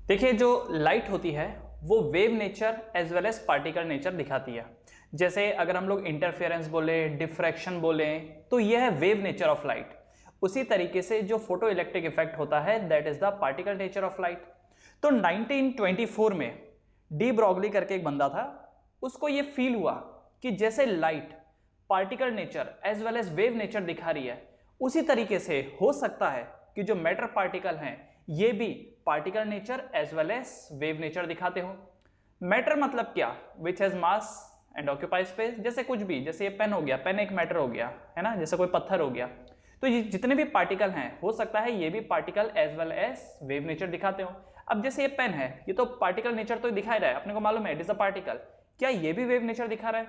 देखिए, जो लाइट होती है वो wave nature as well as particle nature दिखाती है। जैसे अगर हम लोग इंटरफेरेंस बोले, डिफ्रैक्शन बोले, तो यह है वेव नेचर ऑफ लाइट। उसी तरीके से जो फोटो इलेक्ट्रिक इफेक्ट होता है that is the particle nature of light. तो 1924 में डी ब्रॉगली करके एक बंदा था, उसको ये फील हुआ कि जैसे light particle nature as well as wave nature दिखा रही है, उसी तरीके से हो सकता है कि जो मैटर पार्टिकल हैं ये भी particle nature as well as wave nature दिखाते हो। मैटर मतलब क्या? Which has mass and occupy space. जैसे कुछ भी, जैसे ये पेन हो गया, पेन एक मैटर हो गया है ना, जैसे कोई पत्थर हो गया। तो ये जितने भी पार्टिकल हैं हो सकता है ये भी particle as well as wave nature दिखाते हो। अब जैसे ये पेन है, ये तो पार्टिकल नेचर तो दिखा ही रहा है, अपने को मालूम है इट इज अ पार्टिकल। क्या ये भी वेव नेचर दिखा रहा है?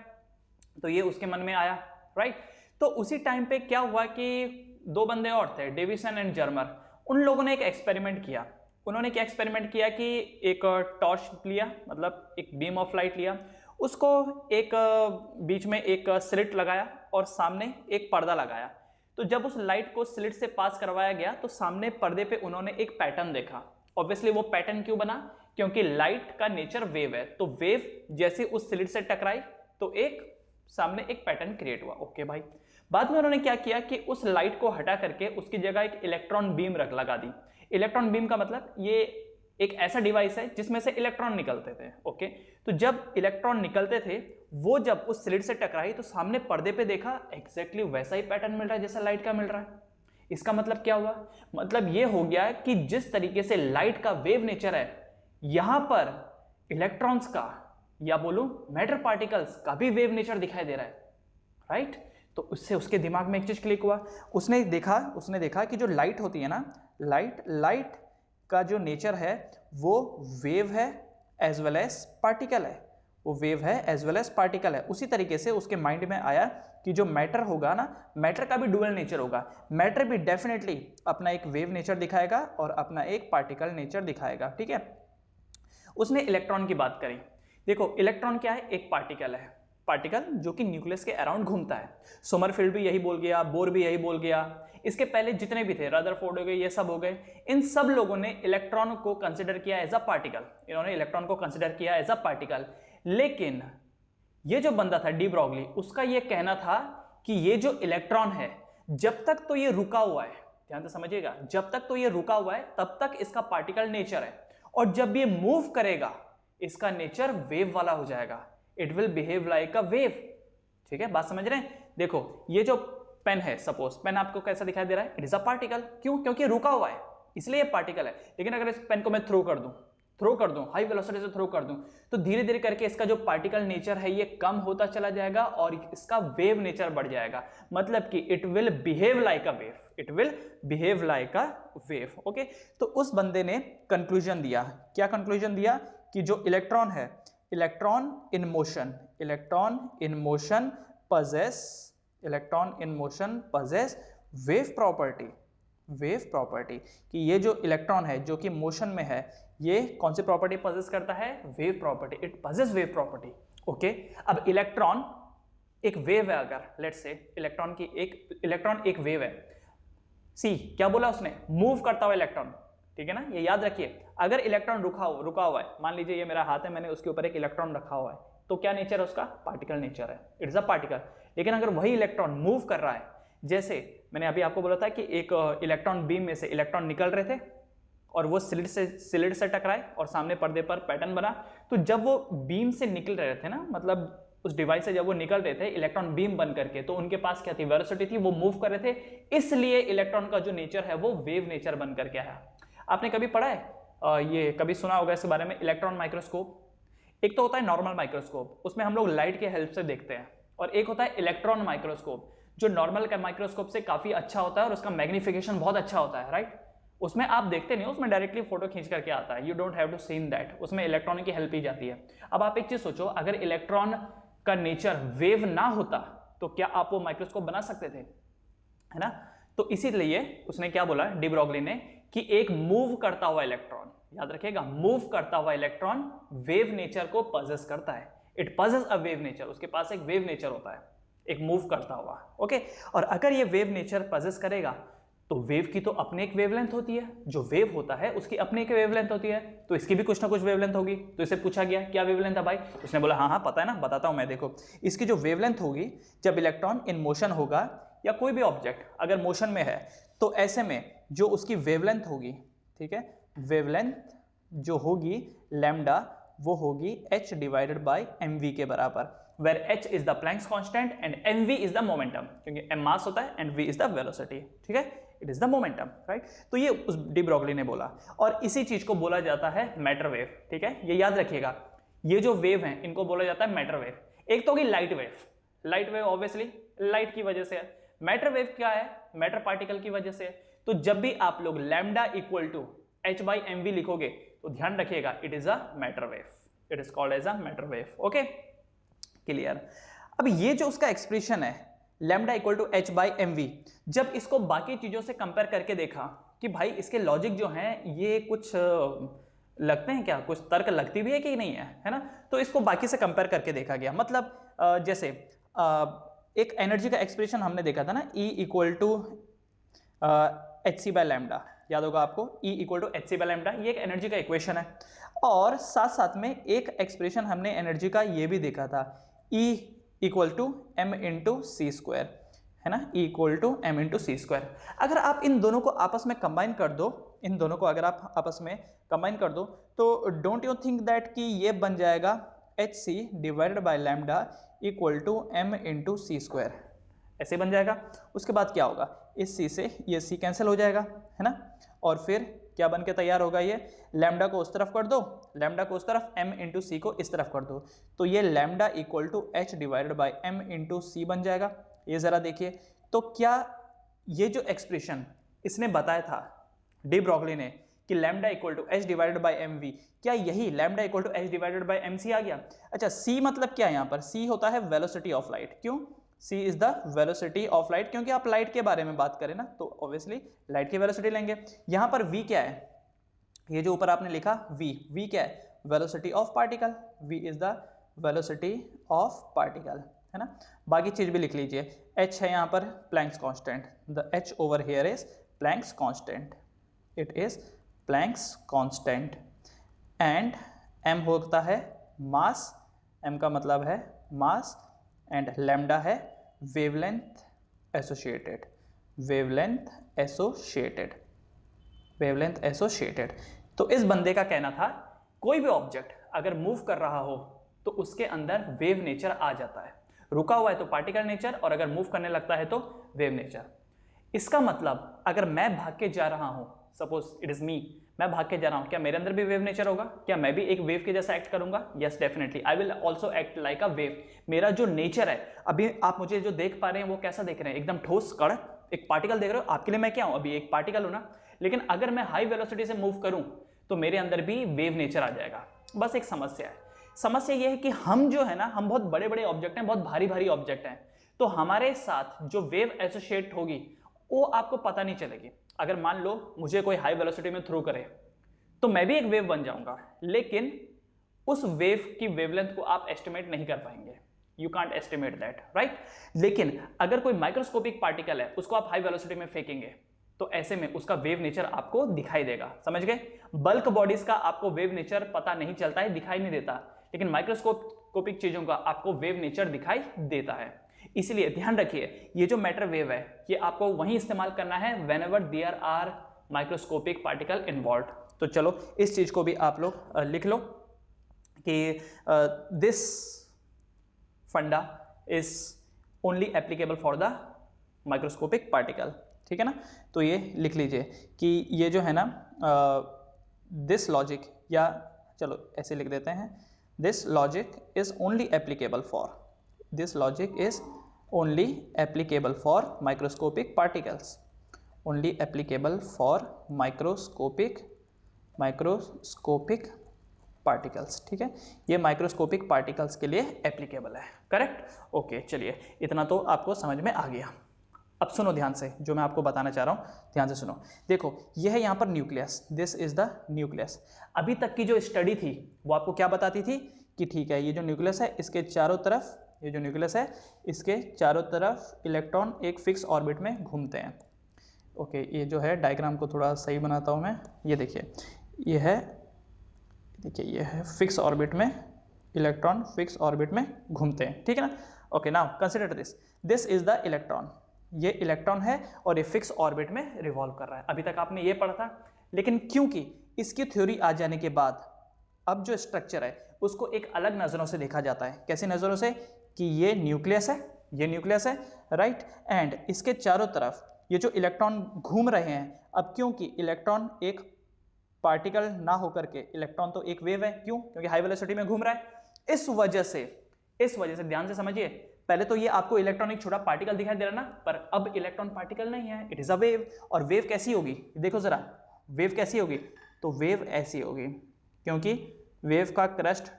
तो ये उसके मन में आया, राइट। तो उसी टाइम पे क्या हुआ कि दो बंदे और थे, डेविसन एंड जर्मर। उन लोगों ने एक एक्सपेरिमेंट किया। उन्होंने क्या एक्सपेरिमेंट किया कि एक टॉर्च लिया, मतलब एक बीम ऑफ लाइट लिया, उसको एक बीच में एक स्लिट लगाया और सामने एक पर्दा लगाया। तो जब उस लाइट को स्लिट से पास करवाया गया तो सामने पर्दे पे उन्होंने एक पैटर्न देखा। ऑब्वियसली वो पैटर्न क्यों बना? क्योंकि लाइट का नेचर वेव है, तो वेव जैसे उस स्लिट से टकराई तो एक सामने एक पैटर्न क्रिएट हुआ। ओके भाई। बाद में उन्होंने क्या किया कि उस लाइट को हटा करके उसकी जगह एक इलेक्ट्रॉन बीम लगा दी। इलेक्ट्रॉन बीम का मतलब ये एक ऐसा डिवाइस है जिसमें से इलेक्ट्रॉन निकलते थे। ओके, तो जब इलेक्ट्रॉन निकलते थे वो जब उस स्लिट से टकराई तो सामने पर्दे पे देखा एग्जैक्टली वैसा ही पैटर्न मिल रहा है जैसा लाइट का मिल रहा है। इसका मतलब क्या हुआ? मतलब ये हो गया कि जिस तरीके से लाइट का वेव नेचर है, यहां पर इलेक्ट्रॉन्स का या बोलूं मैटर पार्टिकल्स का भी वेव नेचर दिखाई दे रहा है, राइट। तो उससे उसके दिमाग में एक चीज क्लिक हुआ। उसने देखा कि जो लाइट होती है ना, लाइट का जो नेचर है वो वेव है एज वेल एज पार्टिकल है। वो वेव है एज वेल एज पार्टिकल है। उसी तरीके से उसके माइंड में आया कि जो मैटर होगा ना, मैटर का भी डुअल नेचर होगा। मैटर भी डेफिनेटली अपना एक वेव नेचर दिखाएगा और अपना एक पार्टिकल नेचर दिखाएगा, ठीक है। उसने इलेक्ट्रॉन की बात करी। देखो, इलेक्ट्रॉन क्या है? एक पार्टिकल है, पार्टिकल जो कि न्यूक्लियस के अराउंड घूमता है। सोमरफील्ड भी यही बोल गया, बोर भी यही बोल गया, इसके पहले जितने भी थे, रदरफोर्ड हो गए, ये सब हो गए। इन सब लोगों ने इलेक्ट्रॉन को कंसिडर किया एज अ पार्टिकल। इन्होंने इलेक्ट्रॉन को कंसिडर किया एज अ पार्टिकल। लेकिन ये जो बंदा था डी ब्रॉगली, उसका ये कहना था कि ये जो इलेक्ट्रॉन है जब तक तो ये रुका हुआ है, ध्यान से समझिएगा, जब तक तो ये रुका हुआ है तब तक इसका पार्टिकल नेचर है, और जब ये मूव करेगा इसका नेचर वेव वाला हो जाएगा। It will behave like a wave. ठीक है, बात समझ रहे हैं? देखो, ये जो पेन है, सपोज पेन आपको कैसा दिखाई दे रहा है? It is a particle. क्यों? क्योंकि रुका हुआ है, इसलिए पार्टिकल है। लेकिन अगर इस पेन को मैं थ्रो कर दूं हाई वेलोसिटी से थ्रो कर दूं, तो धीरे धीरे करके इसका जो पार्टिकल नेचर है ये कम होता चला जाएगा और इसका वेव नेचर बढ़ जाएगा। मतलब कि it will behave like a wave, it will behave like a wave. Okay, तो उस बंदे ने कंक्लूजन दिया। क्या कंक्लूजन दिया? कि जो इलेक्ट्रॉन है, electron in motion possess wave property. कि ये जो इलेक्ट्रॉन है जो कि मोशन में है, ये कौन सी प्रॉपर्टी पजेस करता है? Wave property. It possess wave property. Okay, अब इलेक्ट्रॉन एक वेव है, अगर लेट्स से इलेक्ट्रॉन एक वेव है। सी क्या बोला उसने? मूव करता हुआ इलेक्ट्रॉन, ठीक है ना, ये याद रखिए। अगर इलेक्ट्रॉन रुका हुआ है, मान लीजिए ये मेरा हाथ है, मैंने उसके ऊपर एक इलेक्ट्रॉन रखा हुआ है, तो क्या नेचर है उसका? पार्टिकल नेचर है, इट्स अ पार्टिकल। लेकिन अगर वही इलेक्ट्रॉन मूव कर रहा है, जैसे मैंने अभी आपको बोला था कि एक इलेक्ट्रॉन बीम में से इलेक्ट्रॉन निकल रहे थे और वो स्लिट से टकराए और सामने पर्दे पर पैटर्न बना, तो जब वो बीम से निकल रहे थे ना, मतलब उस डिवाइस से जब वो निकल रहे थे इलेक्ट्रॉन बीम बन करके, तो उनके पास क्या थी? वेलोसिटी थी, वो मूव कर रहे थे, इसलिए इलेक्ट्रॉन का जो नेचर है वो वेव नेचर बन करके आया। आपने कभी पढ़ा है, ये कभी सुना होगा इसके बारे में, इलेक्ट्रॉन माइक्रोस्कोप। एक तो होता है नॉर्मल माइक्रोस्कोप, उसमें हम लोग लाइट के हेल्प से देखते हैं, और एक होता है इलेक्ट्रॉन माइक्रोस्कोप जो नॉर्मल का माइक्रोस्कोप से काफी अच्छा होता है और उसका मैग्निफिकेशन बहुत अच्छा होता है, राइट। उसमें आप देखते नहीं, उसमें डायरेक्टली फोटो खींच करके आता है, you don't have to seen that, उसमें इलेक्ट्रॉन की हेल्प ही जाती है। अब आप एक चीज सोचो, अगर इलेक्ट्रॉन का नेचर वेव ना होता तो क्या आप वो माइक्रोस्कोप बना सकते थे? है ना। तो इसीलिए उसने क्या बोला डी ब्रॉगली ने कि एक मूव करता हुआ इलेक्ट्रॉन, याद रखिएगा, मूव करता हुआ इलेक्ट्रॉन वेव नेचर को पजेस करता है। It possess a wave nature, उसके पास एक वेव नेचर होता है, एक मूव करता हुआ। ओके, और अगर ये वेव नेचर पजेस करेगा तो वेव की तो अपनी एक वेवलेंथ होती है, जो वेव होता है उसकी अपनी एक वेवलेंथ होती है, तो इसकी भी कुछ ना कुछ वेवलेंथ होगी। तो इसे पूछा गया क्या वेवलेंथ है भाई, उसने बोला हाँ हाँ पता है ना, बताता हूं मैं। देखो इसकी जो वेवलेंथ होगी, जब इलेक्ट्रॉन इन मोशन होगा या कोई भी ऑब्जेक्ट अगर मोशन में है, तो ऐसे में जो उसकी वेवलेंथ होगी, ठीक है, वेवलेंथ जो होगी लैम्डा, वो होगी h डिवाइडेड बाय mv के बराबर, where h is the Planck's constant and mv is the momentum, क्योंकि m मास होता है and v is the velocity, ठीक है, it is the momentum, right? तो ये उस डी ब्रॉगली ने बोला, और इसी चीज को बोला जाता है मैटर वेव, ठीक है, ये याद रखिएगा। ये जो वेव हैं इनको बोला जाता है मैटर वेव। एक तो होगी light wave, light wave obviously light की वजह से है। मैटर वेव क्या है, मैटर पार्टिकल की वजह से है। तो जब भी आप लोग lambda equal to h by M v लिखोगे तो ध्यान रखिएगा it is a matter wave, it is called as a matter wave. Okay, clear. अब ये जो उसका एक्सप्रेशन है lambda equal to h by M v, जब इसको बाकी चीजों से कंपेयर करके देखा कि भाई इसके लॉजिक जो हैं ये कुछ लगते हैं क्या, कुछ तर्क लगती भी है कि नहीं है ना, तो इसको बाकी से कंपेयर करके देखा गया। मतलब जैसे एक एनर्जी का एक्सप्रेशन हमने देखा था ना, E equal to h c by lambda, याद होगा आपको, E equal to h c by lambda, ये एक एनर्जी का इक्वेशन है। और साथ साथ में एक एक्सप्रेशन हमने एनर्जी का ये भी देखा था, E equal to m into c square, है ना, E equal to m into c square. अगर आप इन दोनों को आपस में कंबाइन कर दो, इन दोनों को अगर आप आपस में कंबाइन कर दो, तो डोंट यू थिंक दैट कि ये बन जाएगा h c divided by lambda equal to m into c square, ऐसे बन जाएगा। उसके बाद क्या होगा, इस सी से ये सी कैंसिल हो जाएगा, है ना, और फिर क्या बन के तैयार होगा, ये लैम्डा को उस तरफ कर दो, लैम्डा को उस तरफ, m इंटू सी को इस तरफ कर दो, तो ये lambda equal to H divided by M into C बन जाएगा। ये जरा देखिए, तो क्या ये जो एक्सप्रेशन इसने बताया था डी ब्रॉगली ने कि lambda equal to H divided by M V, क्या यही lambda equal to H divided by M C आ गया? अच्छा, सी मतलब क्या है यहाँ पर, सी होता है वेलोसिटी ऑफ लाइट। क्यों? c is the velocity of light, क्योंकि आप लाइट के बारे में बात करें ना, तो ऑब्वियसली लाइट की वेलोसिटी लेंगे। यहां पर v क्या है, ये जो ऊपर आपने लिखा v क्या है, velocity of particle, v is the velocity of particle, है ना। बाकी चीज भी लिख लीजिए, h है यहां पर Planck's constant, the h over here is Planck's constant, it is Planck's constant, and m होता है मास, m का मतलब है मास, एंड लैम्डा है wavelength associated, wavelength associated, wavelength associated. तो इस बंदे का कहना था कोई भी ऑब्जेक्ट अगर मूव कर रहा हो तो उसके अंदर वेव नेचर आ जाता है, रुका हुआ है तो पार्टिकल नेचर, और अगर मूव करने लगता है तो वेव नेचर। इसका मतलब अगर मैं भाग के जा रहा हूं, सपोज इट इज मी, मैं भाग के जा रहा हूं, क्या मेरे अंदर भी वेव नेचर होगा? क्या मैं भी एक वेव के जैसा एक्ट करूंगा? Yes definitely, I will also act like a wave. मेरा जो नेचर है, अभी आप मुझे जो देख पा रहे हैं वो कैसा देख रहे हैं, एकदम ठोस कड़क एक पार्टिकल देख रहे हो, आपके लिए मैं क्या हूं, अभी एक पार्टिकल हूं ना। लेकिन अगर मैं हाई वेलोसिटी से मूव करूं तो मेरे अंदर भी वेव नेचर आ जाएगा। बस एक समस्या है, समस्या यह है कि हम जो है ना, हम बहुत बड़े बड़े ऑब्जेक्ट हैं, बहुत भारी भारी ऑब्जेक्ट हैं, तो हमारे साथ जो वेव एसोसिएट होगी वो आपको पता नहीं चलेगी। अगर मान लो मुझे कोई हाई वेलोसिटी में थ्रो करे तो मैं भी एक वेव बन जाऊंगा, लेकिन उस वेव की वेवलेंथ को आप एस्टिमेट नहीं कर पाएंगे, you can't estimate that, right. लेकिन अगर कोई माइक्रोस्कोपिक पार्टिकल है, उसको आप हाई वेलोसिटी में फेंकेंगे तो ऐसे में उसका वेव नेचर आपको दिखाई देगा, समझ गए। बल्क बॉडीज का आपको वेव नेचर पता नहीं चलता है, दिखाई नहीं देता, लेकिन माइक्रोस्कोपिक चीजों का आपको वेव नेचर दिखाई देता है। इसलिए ध्यान रखिए, ये जो मैटर वेव है ये आपको वहीं इस्तेमाल करना है whenever there are microscopic particle involved. तो चलो इस चीज को भी आप लोग लिख लो कि दिस फंडा is only applicable for the microscopic particle, ठीक है ना। तो ये लिख लीजिए कि ये जो है ना दिस लॉजिक, या चलो ऐसे लिख देते हैं, this logic is only applicable for, this logic is only applicable for microscopic particles, only applicable for microscopic particles, ठीक है। ये माइक्रोस्कोपिक पार्टिकल्स के लिए एप्लीकेबल है, करेक्ट। ओके, चलिए इतना तो आपको समझ में आ गया। अब सुनो ध्यान से, जो मैं आपको बताना चाह रहा हूँ ध्यान से सुनो। देखो ये है यहाँ पर nucleus, this is the nucleus. अभी तक की जो स्टडी थी वो आपको क्या बताती थी कि ठीक है, ये जो न्यूक्लियस है इसके चारों तरफ, ये जो न्यूक्लियस है इसके चारों तरफ इलेक्ट्रॉन एक फिक्स ऑर्बिट में घूमते हैं, ओके, ये जो है डायग्राम को थोड़ा सही बनाता हूँ मैं। ये देखिए, ये है, देखिए ये है फिक्स ऑर्बिट में, इलेक्ट्रॉन फिक्स ऑर्बिट में घूमते हैं, ठीक है ना। Okay, now consider this, this is the electron, ये इलेक्ट्रॉन है और ये फिक्स ऑर्बिट में रिवॉल्व कर रहा है। अभी तक आपने ये पढ़ा था, लेकिन क्योंकि इसकी थ्योरी आ जाने के बाद अब जो स्ट्रक्चर है उसको एक अलग नज़रों से देखा जाता है। कैसी नज़रों से? कि ये न्यूक्लियस है, ये न्यूक्लियस है, राइट, एंड इसके चारों तरफ ये जो इलेक्ट्रॉन घूम रहे हैं। अब क्योंकि इलेक्ट्रॉन एक पार्टिकल ना होकर के, इलेक्ट्रॉन तो एक वेव है, क्यों? क्योंकि हाई वेलोसिटी में घूम रहा है। इस वजह से ध्यान से समझिए, पहले तो ये आपको इलेक्ट्रॉन एक छोटा पार्टिकल दिखाई दे रहा ना, पर अब इलेक्ट्रॉन पार्टिकल नहीं है, इट इज अ वेव। और वेव कैसी होगी? देखो जरा, वेव कैसी होगी? तो वेव ऐसी होगी, क्योंकि वेव का क्रस्ट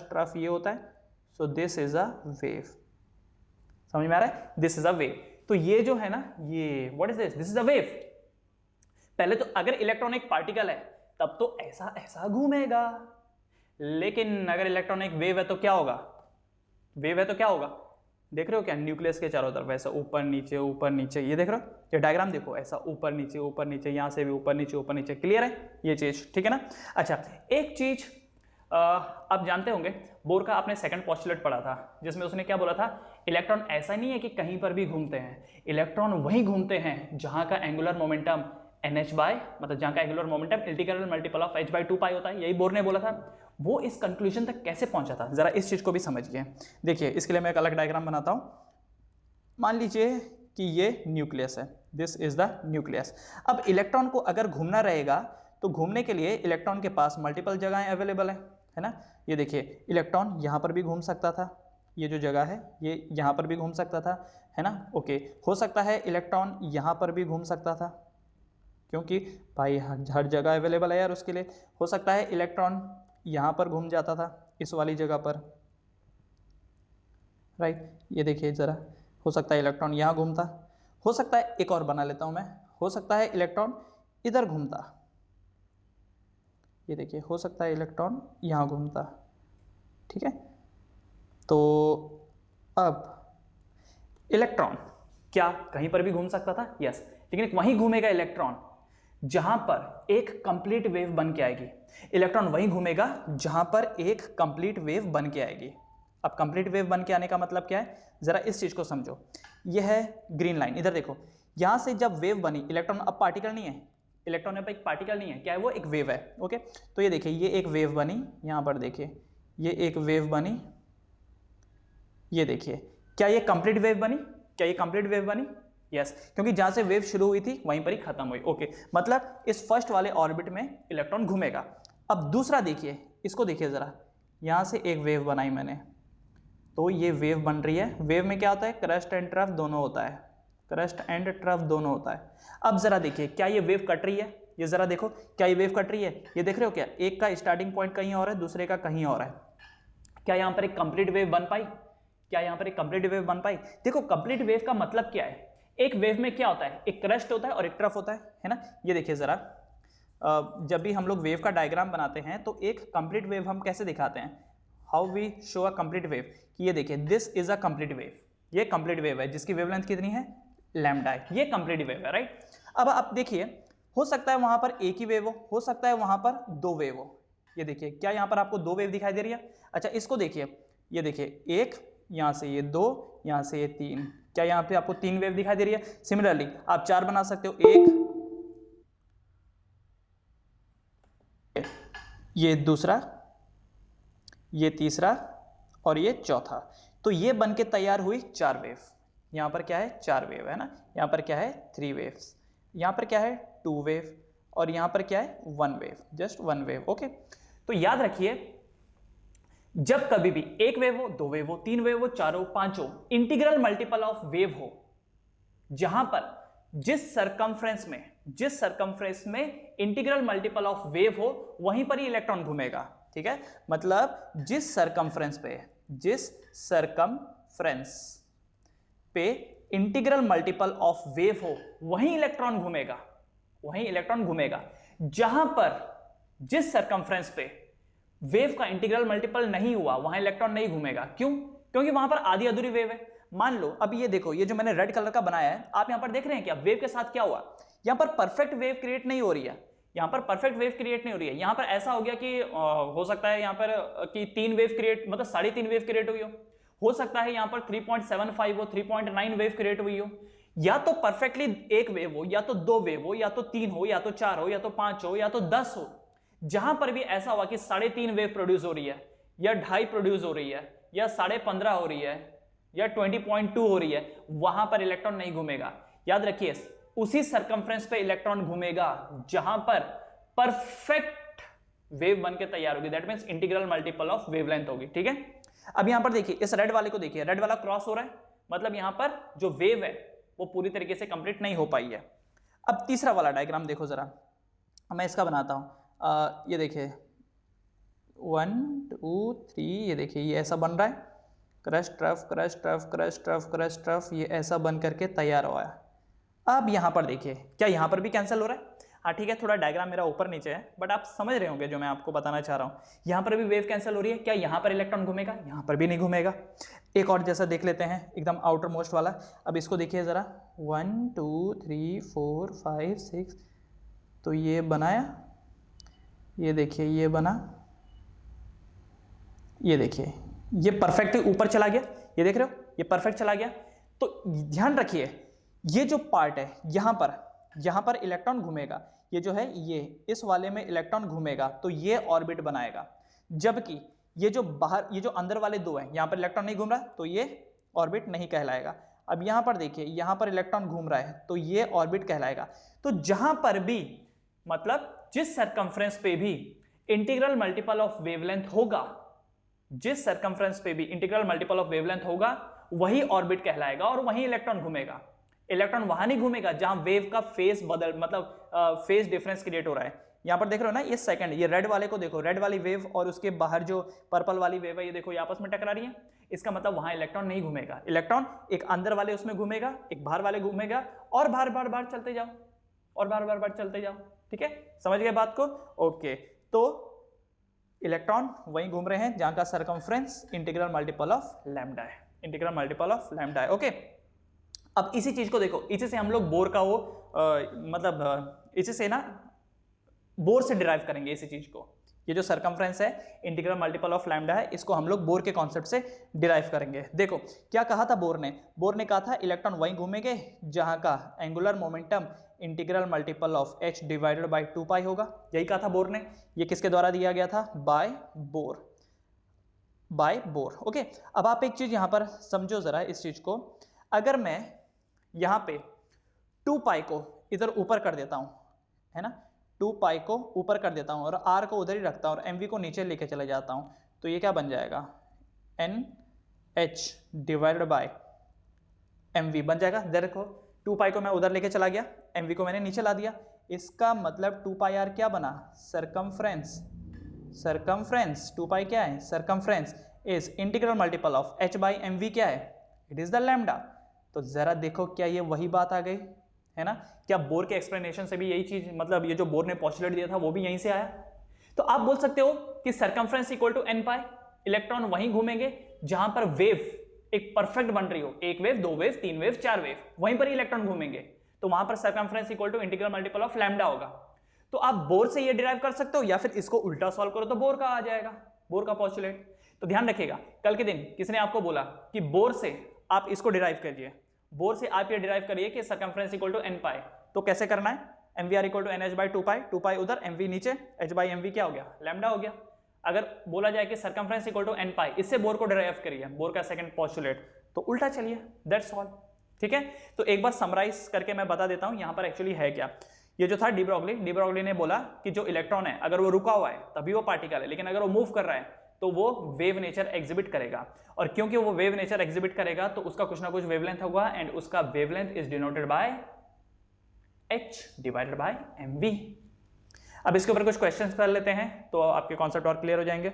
ट्रफ ये होता है। So this is a wave, समझ में आ रहा है? This is a wave. तो ये जो है ना, ये what is this is a wave. पहले तो अगर इलेक्ट्रॉन एक पार्टिकल है तब तो ऐसा ऐसा घूमेगा, लेकिन अगर इलेक्ट्रॉन एक वेव है तो क्या होगा? वेव है तो क्या होगा? देख रहे हो क्या? न्यूक्लियस के चारों तरफ ऐसा ऊपर नीचे, ये देख रहे हो? ये डायग्राम देखो, ऐसा ऊपर नीचे, यहां से भी ऊपर नीचे। क्लियर है ये चीज? ठीक है ना। अच्छा, एक चीज आप जानते होंगे, बोर का आपने सेकंड पोस्टुलेट पढ़ा था, जिसमें उसने क्या बोला था? इलेक्ट्रॉन ऐसा नहीं है कि कहीं पर भी घूमते हैं, इलेक्ट्रॉन वहीं घूमते हैं जहां का एंगुलर मोमेंटम NH बाय, मतलब जहां का angular momentum integral multiple of h/2 पाई होता है। यही बोर ने बोला था। वो इस कंक्लूजन तक कैसे पहुंचा था, जरा इस चीज को भी समझिए। देखिए, इसके लिए मैं एक अलग डायग्राम बनाता हूं। मान लीजिए कि ये न्यूक्लियस है, दिस इज द न्यूक्लियस। अब इलेक्ट्रॉन को अगर घूमना रहेगा तो घूमने के लिए इलेक्ट्रॉन के पास मल्टीपल जगहें अवेलेबल है ना। ये देखिए, इलेक्ट्रॉन यहाँ पर भी घूम सकता था, ये जो जगह है ये यहाँ पर भी घूम सकता था, है ना। ओके, हो सकता है इलेक्ट्रॉन यहाँ पर भी घूम सकता था, क्योंकि भाई हर जगह अवेलेबल है यार उसके लिए। हो सकता है इलेक्ट्रॉन यहाँ पर घूम जाता था, इस वाली जगह पर, राइट। ये देखिए ज़रा, हो सकता है इलेक्ट्रॉन यहाँ घूमता, हो सकता है, एक और बना लेता हूँ मैं, हो सकता है इलेक्ट्रॉन इधर घूमता। ये देखिए, हो सकता है इलेक्ट्रॉन यहाँ घूमता, ठीक है। तो अब इलेक्ट्रॉन क्या कहीं पर भी घूम सकता था? यस, लेकिन वहीं घूमेगा इलेक्ट्रॉन जहां पर एक कंप्लीट वेव बन के आएगी। इलेक्ट्रॉन वहीं घूमेगा जहां पर एक कंप्लीट वेव बन के आएगी। अब कंप्लीट वेव बन के आने का मतलब क्या है? जरा इस चीज को समझो। यह है ग्रीन लाइन, इधर देखो, यहां से जब वेव बनी, इलेक्ट्रॉन अब पार्टिकल नहीं है, इलेक्ट्रॉन अब एक पार्टिकल नहीं है, क्या है वो? एक वेव है। ओके, तो ये देखिए, ये एक वेव बनी, यहां पर देखिए, ये एक वेव बनी, ये देखिए, क्या ये कंप्लीट वेव बनी? क्या ये कंप्लीट वेव बनी? यस, क्योंकि जहां से वेव शुरू हुई थी वहीं पर ही खत्म हुई। ओके, मतलब इस फर्स्ट वाले ऑर्बिट में इलेक्ट्रॉन घूमेगा। अब दूसरा देखिए, इसको देखिए जरा, यहां से एक वेव बनाई मैंने, तो ये वेव बन रही है। वेव में क्या होता है? क्रस्ट एंड ट्रफ दोनों होता है, क्रस्ट एंड ट्रफ दोनों होता है। अब जरा देखिए, क्या ये वेव कट रही है? ये जरा देखो, क्या ये वेव कट रही है? ये देख रहे हो क्या? एक का स्टार्टिंग पॉइंट कहीं और है, दूसरे का कहीं और है। क्या यहां पर एक कंप्लीट वेव बन पाई? क्या यहां पर एक कंप्लीट वेव बन पाई? देखो, कंप्लीट वेव का मतलब क्या है? एक वेव में क्या होता है? एक क्रस्ट होता है और एक ट्रफ होता है ना। ये देखिए जरा, जब भी हम लोग वेव का डायग्राम बनाते हैं तो एक कंप्लीट वेव हम कैसे दिखाते हैं? How we show a complete wave? कि ये देखिए, this is a complete wave, ये कंप्लीट वेव है जिसकी वेवलेंथ कितनी है? लैम्डा है, ये कंप्लीट वेव है, राइट। अब आप देखिए, हो सकता है वहां पर एक ही वेव हो सकता है वहां पर दो वेव हो। ये देखिए, क्या यहां पर आपको दो वेव दिखाई दे रही है? अच्छा, इसको देखिए, ये देखिए, एक यहां से ये दो, यहां से ये तीन, क्या यहां पे आपको तीन वेव दिखाई दे रही है? सिमिलरली आप चार बना सकते हो, एक, ये दूसरा, ये तीसरा और ये चौथा। तो ये बन के तैयार हुई चार वेव। यहां पर क्या है? चार वेव है ना। यहां पर क्या है? Three waves. यहां पर क्या है? Two wave. और यहां पर क्या है? One wave, just one wave. Okay, तो याद रखिए, जब कभी भी एक वेव हो, दो वेव हो, तीन वेव हो, चार हो, पांच हो, इंटीग्रल मल्टीपल ऑफ वेव हो, जहां पर जिस सरकमफ्रेंस में इंटीग्रल मल्टीपल ऑफ वेव हो, वहीं पर ही इलेक्ट्रॉन घूमेगा। ठीक है, मतलब जिस सरकमफ्रेंस पे इंटीग्रल मल्टीपल ऑफ वेव हो, वहीं इलेक्ट्रॉन घूमेगा। जहां पर जिस सरकमफ्रेंस पे वेव का इंटीग्रल मल्टीपल नहीं हुआ, वहां इलेक्ट्रॉन नहीं घूमेगा। क्यों? क्योंकि वहां पर आधी अधूरी वेव है। मान लो अब ये देखो, ये जो मैंने रेड कलर का बनाया है, आप यहां पर देख रहे हैं क्या वेव के साथ क्या हुआ, यहां पर परफेक्ट वेव क्रिएट नहीं हो रही है, यहां पर परफेक्ट वेव क्रिएट नहीं हो रही है। यहां पर ऐसा हो गया कि हो सकता है यहां पर कि 3 वेव क्रिएट, मतलब 3.5 वेव क्रिएट हुई हो सकता है यहां पर 3.75 हो, 3.9 वेव क्रिएट हुई हो, या तो परफेक्टली एक वेव हो, या तो 2 वेव हो, या तो 3 हो, या तो 4 हो, या तो 5 हो, या तो 10 हो। जहां पर भी ऐसा हुआ कि 3.5 वेव प्रोड्यूस हो रही है, या 2.5 प्रोड्यूस हो रही है, या 15.5 हो रही है, या 20.2 हो रही है, वहां पर इलेक्ट्रॉन नहीं घूमेगा। याद रखिए, उसी सरकमफ्रेंस पे इलेक्ट्रॉन घूमेगा जहां पर परफेक्ट वेव बन के तैयार होगी, that means integral multiple of wavelength होगी। ठीक है, अब यहां पर देखिए, इस रेड वाले को देखिए, रेड वाला क्रॉस हो रहा है, मतलब यहां पर जो वेव है वो पूरी तरीके से कंप्लीट नहीं हो पाई है। अब तीसरा वाला डायग्राम देखो जरा, मैं इसका बनाता हूं। ये देखिए 1 2 3, ये देखिए ये ऐसा बन रहा है, crush trough crush trough crush trough crush trough, ये ऐसा बन करके तैयार हुआ है। अब यहां पर देखिए, क्या यहां पर भी कैंसिल हो रहा है? हाँ ठीक है, थोड़ा डायग्राम मेरा ऊपर नीचे है, बट आप समझ रहे होंगे जो मैं आपको बताना चाह रहा हूं। यहां पर भी वेव कैंसिल हो रही है, क्या यहां पर इलेक्ट्रॉन घूमेगा? यहां पर भी नहीं घूमेगा। एक और जैसा देख लेते हैं, एकदम आउटर मोस्ट वाला। अब इसको देखिए जरा, 1 2 3 4 5 6, तो ये बनाया, ये देखिए ये बना, ये देखिए ये परफेक्ट ऊपर चला गया, ये देख रहे हो, ये परफेक्ट चला गया। तो ध्यान रखिए, ये जो पार्ट है यहां पर इलेक्ट्रॉन घूमेगा, ये जो है ये इस वाले में इलेक्ट्रॉन घूमेगा, तो ये ऑर्बिट बनाएगा। जबकि ये जो बाहर, ये जो अंदर वाले दो हैं, यहां पर इलेक्ट्रॉन नहीं घूम रहा, तो ये ऑर्बिट नहीं कहलाएगा। अब यहां पर देखिए, यहां पर इलेक्ट्रॉन घूम रहा है, तो ये ऑर्बिट कहलाएगा। तो जहां पर भी, मतलब जिस सरकमफ्रेंस पे भी इंटीग्रल मल्टीपल ऑफ वेवलेंथ होगा, जिस सरकमफ्रेंस पे भी इंटीग्रल मल्टीपल ऑफ वेवलेंथ होगा, वही ऑर्बिट कहलाएगा और वही इलेक्ट्रॉन घूमेगा। इलेक्ट्रॉन वहां नहीं घूमेगा जहां वेव का फेस बदल, मतलब फेस डिफरेंस क्रिएट हो रहा है। यहां पर देख रहे हो ना, ये सेकंड, ये रेड वाले को देखो, रेड वाली वेव और उसके बाहर जो पर्पल वाली वेव है, ये देखो ये आपस में टकरा रही है। इसका मतलब वहां इलेक्ट्रॉन नहीं घूमेगा। इलेक्ट्रॉन एक अंदर वाले उसमें घूमेगा, एक बाहर वाले घूमेगा, और बाहर बाहर बाहर चलते जाओ, और बाहर बाहर बाहर चलते जाओ। ठीक है, समझ गए बात को? ओके, तो इलेक्ट्रॉन वहीं घूम रहे हैं जहां का circumference integral multiple of lambda है, इंटीग्रल मल्टीपल ऑफ लैम्डा है। ओके, अब इसी चीज को देखो, इसी से हम लोग बोर का वो मतलब इसी से ना बोर से डिराइव करेंगे इसी चीज को। ये जो सरकमफ्रेंस है इंटीग्रल मल्टीपल ऑफ लैम्डा है, इसको हम लोग बोर के कॉन्सेप्ट से डिराइव करेंगे। देखो क्या कहा था बोर ने कहा था इलेक्ट्रॉन वहीं घूमेंगे जहां का angular momentum integral multiple of h divided by 2 पाई होगा। यही कहा था बोर ने। ये किसके द्वारा दिया गया था? Bye bore. ओके, अब आप एक चीज यहां पर समझो जरा इस चीज को। अगर मैं यहां पे 2 पाई को इधर ऊपर कर देता हूं, है ना, 2 पाई को ऊपर कर देता हूं और r को उधर ही रखता हूं और mv को नीचे लेके चले जाता हूं, तो ये क्या बन जाएगा? nh डिवाइडेड बाय mv बन जाएगा। देखो 2 पाई को मैं उधर लेके चला गया, mv को मैंने नीचे ला दिया। इसका मतलब 2 पाई r क्या बना? सरकमफ्रेंस 2 पाई क्या है? Circumference is integral multiple of h by mv क्या है? It is the lambda. तो जरा देखो क्या ये वही बात आ गई, है ना? क्या बोर के एक्सप्लेनेशन से भी यही चीज, मतलब ये जो बोर ने पोस्टुलेट दिया था वो भी यहीं से आया? तो आप बोल सकते हो कि circumference equal to n pi, electron वहीं घूमेंगे जहां पर वेव एक परफेक्ट बन रही हो, 1 वेव 2 वेव 3 वेव 4 वेव, वहीं पर ही इलेक्ट्रॉन घूमेंगे। तो वहां पर circumference equal to integral multiple of lambda होगा। तो आप बोर से ये डिराइव कर सकते हो, या फिर इसको उल्टा सॉल्व करो तो बोर का आ जाएगा, बोर का पोस्टुलेट। तो ध्यान रखिएगा, कल के दिन किसने आपको बोला कि बोर से आप इसको डिराइव करिए, बोर से आप ये डिराइव करिए कि circumference equal to n pi. तो कैसे करना है? mvr equal to nh by 2 pi, 2 pi उधर, mv नीचे, h बाई mv क्या हो गया? लैम्डा हो गया। अगर बोला जाए कि सरकमफ्रेंस इक्वल टू n पाई, इससे बोर को डिराइव करिए, बोर का सेकंड पोस्टुलेट, तो उल्टा चलिए, दैट्स ऑल। ठीक है, तो एक बार समराइज करके मैं बता देता हूं यहां पर एक्चुअली है क्या। ये जो था डी ब्रोगली ने बोला कि जो इलेक्ट्रॉन है अगर वो रुका हुआ है तभी वो पार्टिकल है, लेकिन अगर वो मूव कर रहा है तो वो वेव नेचर एग्जिबिट करेगा। और क्योंकि वो वेव नेचर एग्जिबिट करेगा तो उसका कुछ ना कुछ वेवलेंथ होगा, एंड उसका wavelength is denoted by h divided by mv। अब इसके ऊपर कुछ क्वेश्चंस कर लेते हैं तो आपके कॉन्सेप्ट और क्लियर हो जाएंगे।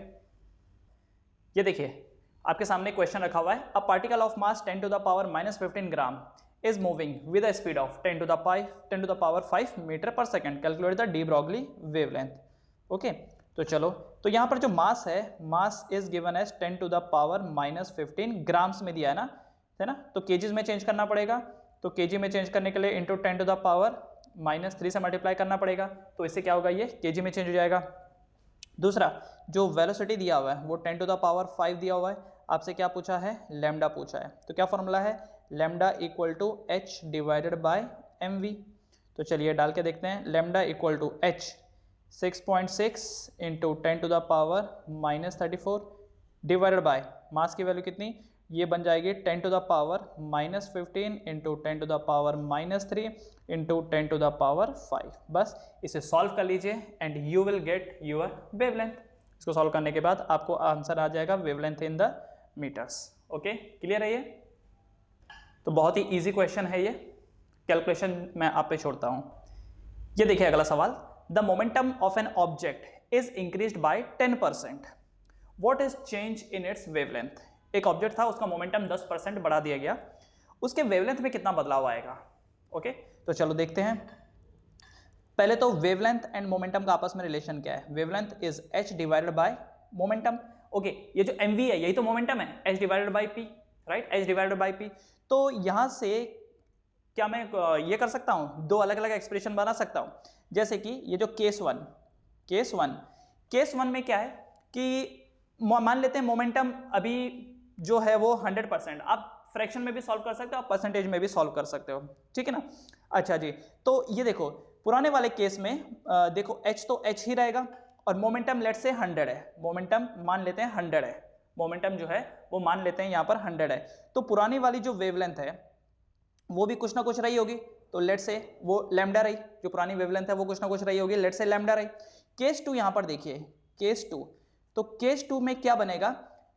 ये देखिए आपके सामने क्वेश्चन रखा हुआ है, a particle of mass 10 to the power -15 gram is moving with a speed of 10 to the power 5 metre पर second, calculate the de Broglie wavelength. Okay, तो चलो, तो यहां पर जो मास है, mass is given as 10 to the power -15 grams में दिया है ना, है ना, तो केजीज में चेंज करना पड़ेगा, तो केजी में चेंज करने के लिए इंटू 10 टू द पावर -3 से मल्टीप्लाई करना पड़ेगा, तो इससे क्या होगा, ये केजी में चेंज हो जाएगा। दूसरा जो वेलोसिटी दिया हुआ है वो 10 टू द पावर 5 दिया हुआ है, आपसे क्या पूछा है, लैम्डा पूछा है, तो क्या फॉर्मूला है, lambda equal to h divided by mv। तो चलिए डाल के देखते हैं, lambda equal to h 6.6 into 10 to the power -34 divided by mass की वैल्यू कितनी, ये बन जाएगी 10 to the power -15 into 10 to the power -3 into 10 to the power 5। बस इसे सॉल्व कर लीजिए and you will get your wavelength. इसको सॉल्व करने के बाद आपको आंसर आ जाएगा wavelength in the metres. Okay, clear है ये? तो बहुत ही इजी क्वेश्चन है ये, कैलकुलेशन मैं आप पे छोड़ता हूं। ये देखिए अगला सवाल, the momentum of an object is increased by 10%, what is change in its wavelength. एक ऑब्जेक्ट था, उसका मोमेंटम 10% बढ़ा दिया गया, उसके वेवलेंथ में कितना बदलाव आएगा। ओके, तो चलो देखते हैं। पहले तो वेवलेंथ एंड मोमेंटम का आपस में रिलेशन क्या है, wavelength is h divided bye momentum. Okay, ये जो mv है यही तो मोमेंटम है, h divided bye p, right, h divided bye p। तो यहां से क्या मैं ये कर सकता हूं, दो अलग अलग एक्सप्रेशन बना सकता हूं, जैसे कि ये जो केस वन में क्या है कि मान लेते हैं मोमेंटम अभी जो है वो 100%, आप फ्रैक्शन में भी सॉल्व कर सकते हो, आप परसेंटेज में भी सॉल्व कर सकते हो, ठीक है ना। अच्छा जी, तो ये देखो पुराने वाले केस में देखो h तो h ही रहेगा और मोमेंटम लेट से 100 है, मोमेंटम मान लेते हैं 100 है, मोमेंटम जो है वो मान लेते हैं यहाँ पर 100 है, तो पुरानी वाली जो वेवलेंथ है वो भी कुछ ना कुछ रही होगी, तो लेट से वो लैम्डा रही, जो पुरानी वेवलेंथ है वो कुछ ना कुछ रही होगी, लेट से लैम्डा रही। केस 2 यहाँ पर देखिए, केस 2, तो केस 2 में क्या बनेगा,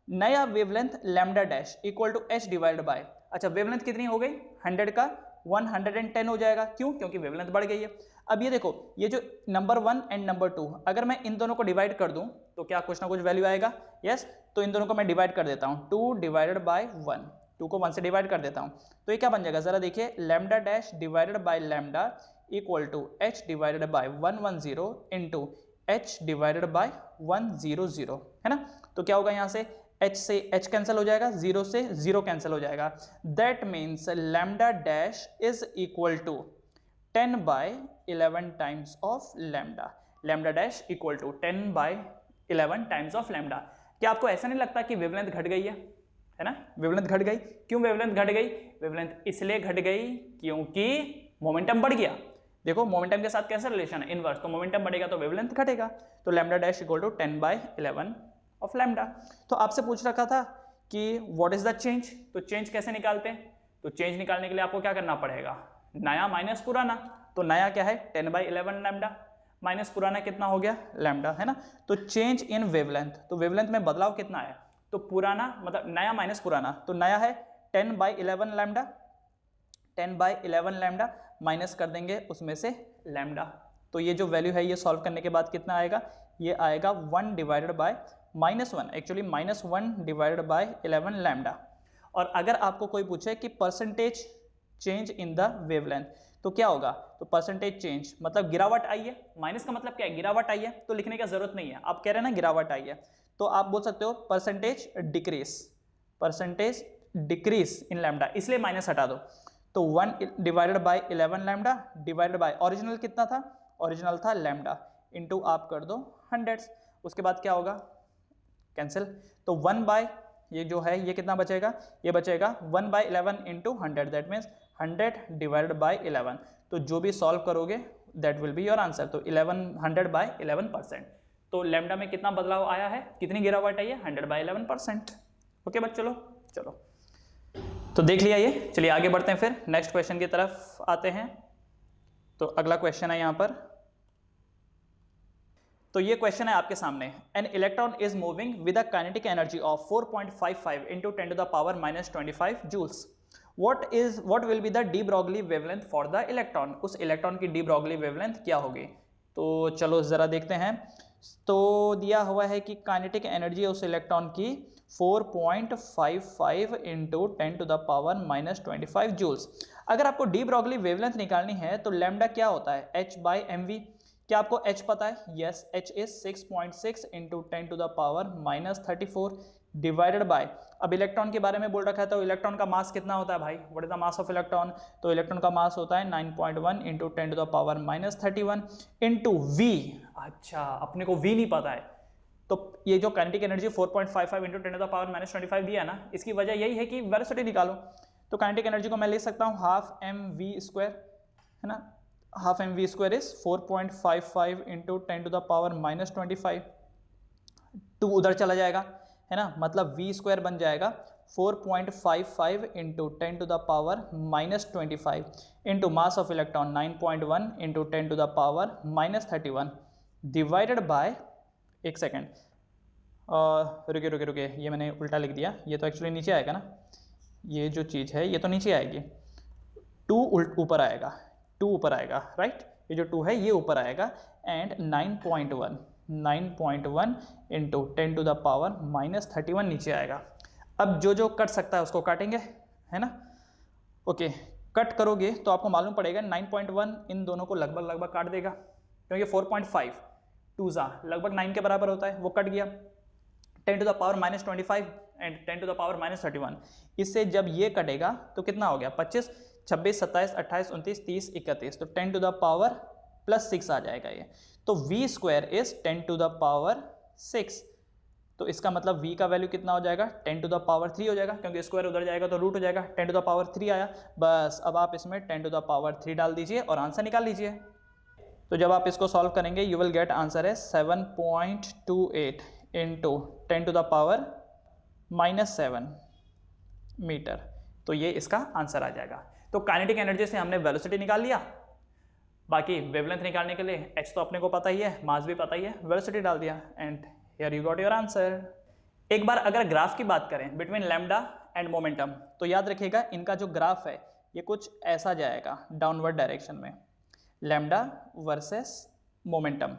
नया wavelength lambda dash equal to h divided by, अच्छा वेवलेंथ कितनी हो गई, 100 का 110 हो जाएगा, क्यों, क्योंकि वेवलेंथ बढ़ गई है। अब ये देखो, ये जो नंबर 1 एंड नंबर 2, अगर मैं इन दोनों को डिवाइड कर दूं तो क्या कुछ ना कुछ वैल्यू आएगा, यस, तो इन दोनों को मैं डिवाइड कर देता हूं, 2 डिवाइडेड बाय 1, 2 को 1 से डिवाइड कर देता हूं, तो ये क्या बन जाएगा, जरा देखिए, lambda dash divided by lambda equal to h divided by 110 into h divided by 100, है ना। तो क्या होगा, यहाँ से h से h कैंसिल हो जाएगा, 0 से 0 कैंसिल हो जाएगा, that means lambda dash is equal to 10 by 11 times of lambda, lambda dash equal to 10 by 11 times of lambda. क्या आपको ऐसा नहीं लगता कि वेवलेंथ घट गई है ना, वेवलेंथ घट गई, क्यों वेवलेंथ घट गई, वेवलेंथ इसलिए घट गई क्योंकि मोमेंटम बढ़ गया। देखो मोमेंटम के साथ कैसा रिलेशन है, इनवर्स, तो मोमेंटम बढ़ेगा तो वेवलेंथ घटेगा, तो lambda dash equal to 10 by 11 of lambda. तो आपसे पूछ रखा था कि व्हाट इज द चेंज, तो चेंज कैसे निकालते हैं, तो चेंज निकालने के लिए आपको क्या करना पड़ेगा, नया माइनस पुराना, तो नया क्या है 10 बाई 11 लैम्डा, माइनस पुराना कितना हो गया लैम्डा, है ना। तो चेंज इन वेवलेंथ, तो वेवलेंथ में बदलाव कितना है, तो पुराना मतलब नया माइनस पुराना, तो नया है 10 by 11 lambda, 10 by 11 lambda minus कर देंगे उसमें से लैम्डा, तो ये जो वैल्यू है ये सॉल्व करने के बाद कितना आएगा, ये आएगा 1 divided by -1, actually -1 divided by 11 lambda. और अगर आपको कोई पूछे कि percentage change in the wavelength, तो क्या होगा, तो परसेंटेज चेंज मतलब गिरावट आई है, माइनस का मतलब क्या है, गिरावट आई है, तो लिखने की जरूरत नहीं है, आप कह रहे हैं ना गिरावट आई है, तो आप बोल सकते हो परसेंटेज डिक्रीज इन लैम्डा, इसलिए माइनस हटा दो, तो 1 divided by 11 lambda divided by original कितना था, ओरिजिनल था लैम्डा, इनटू आप कर दो 100, उसके बाद क्या होगा कैंसिल, तो 1 बाय ये जो है ये कितना बचेगा, ये बचेगा 1 by 11 into 100, that means 100 divided by 11, तो जो भी सॉल्व करोगे that will be your answer, तो 1100 बाय 11%, तो लैम्डा में कितना बदलाव आया है, कितनी गिरावट आई है, 100 बाय 11%। ओके बच्चों, चलो तो देख लिया ये, चलिए आगे बढ़ते हैं, फिर नेक्स्ट क्वेश्चन की तरफ आते हैं। तो अगला क्वेश्चन है यहाँ पर, तो ये क्वेश्चन है आपके सामने, an electron is moving with a kinetic energy of 4.55 into 10 to the power -25 joules, what will be the de Broglie wavelength for the electron, उस इलेक्ट्रॉन की डी ब्रॉगली वेवलेंथ क्या होगी। तो चलो जरा देखते हैं, तो दिया हुआ है कि काइनेटिक एनर्जी उस इलेक्ट्रॉन की 4.55 into 10 to the power -25 joules. अगर आपको डी ब्रॉगली वेवलेंथ निकालनी है तो लैम्डा क्या होता है, h बाई एम वी, क्या आपको h पता है? Yes, h is 6.6 into 10 to the power -34 divided by, अब इलेक्ट्रॉन के बारे में बोल रखा है तो इलेक्ट्रॉन का मास कितना होता है भाई? What is the mass of electron? तो इलेक्ट्रॉन का मास होता है 9.1 into 10 to the power -31 into v। अच्छा, अपने को v नहीं पता है, तो ये जो kinetic energy 4.55 into 10 to the power -25 दिया है ना, इसकी वजह यही है कि वेलोसिटी निकालो। तो काइनेटिक एनर्जी को मैं ले सकता हूँ हाफ mv², है ना, half mv² is 4.55 into 10 to the power -25, 2 उधर चला जाएगा, है ना, मतलब v² बन जाएगा 4.55 into 10 to the power -25 into mass of electron 9.1 into 10 to the power -31 divided by, एक सेकेंड, रुके, ये मैंने उल्टा लिख दिया, ये तो एक्चुअली नीचे आएगा ना, ये जो चीज़ है ये तो नीचे आएगी, 2 ऊपर आएगा, 2 ऊपर आएगा, राइट, ये जो 2 है ये ऊपर आएगा, and 9.1 into 10 to the power -31 नीचे आएगा। अब जो कट सकता है उसको काटेंगे, है ना, ओके, कट करोगे तो आपको मालूम पड़ेगा 9.1 इन दोनों को लगभग काट देगा, क्योंकि 4.5 2 लगभग 9 के बराबर होता है, वो कट गया। 10 to the power -25 and 10 to the power -31, इससे जब ये कटेगा तो कितना हो गया? 25, 26, 27, 28, 29, 30, 31, तो 10 टू द पावर +6 आ जाएगा ये। तो v² is 10 to the power 6, तो इसका मतलब v का वैल्यू कितना हो जाएगा? 10 टू द पावर 3 हो जाएगा, क्योंकि स्क्वायर उधर जाएगा तो रूट हो जाएगा, 10 टू द पावर 3 आया। बस अब आप इसमें 10 टू द पावर 3 डाल दीजिए और आंसर निकाल लीजिए। तो जब आप इसको सॉल्व करेंगे यू विल गेट आंसर है 7.28 into 10 to the power -7 metre, तो ये इसका आंसर आ जाएगा। तो काइनेटिक एनर्जी से हमने वेलोसिटी निकाल लिया, बाकी वेवलेंथ निकालने के लिए h तो अपने को पता ही है, मास भी पता ही है, वेलोसिटी डाल दिया and here you got your answer. एक बार अगर ग्राफ की बात करें बिटवीन लैम्डा एंड मोमेंटम, तो याद रखिएगा इनका जो ग्राफ है ये कुछ ऐसा जाएगा डाउनवर्ड डायरेक्शन में, lambda versus momentum,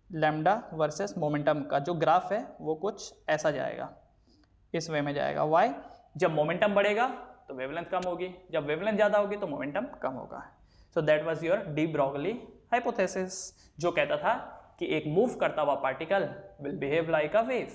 lambda versus momentum का जो ग्राफ है वो कुछ ऐसा जाएगा, इस वे में जाएगा। वाई? जब मोमेंटम बढ़ेगा तो वेवलेंथ कम होगी, जब वेवलेंथ ज़्यादा होगी तो मोमेंटम कम होगा। So that was your de Broglie hypothesis, जो कहता था कि एक मूव करता हुआ particle will behave like a wave.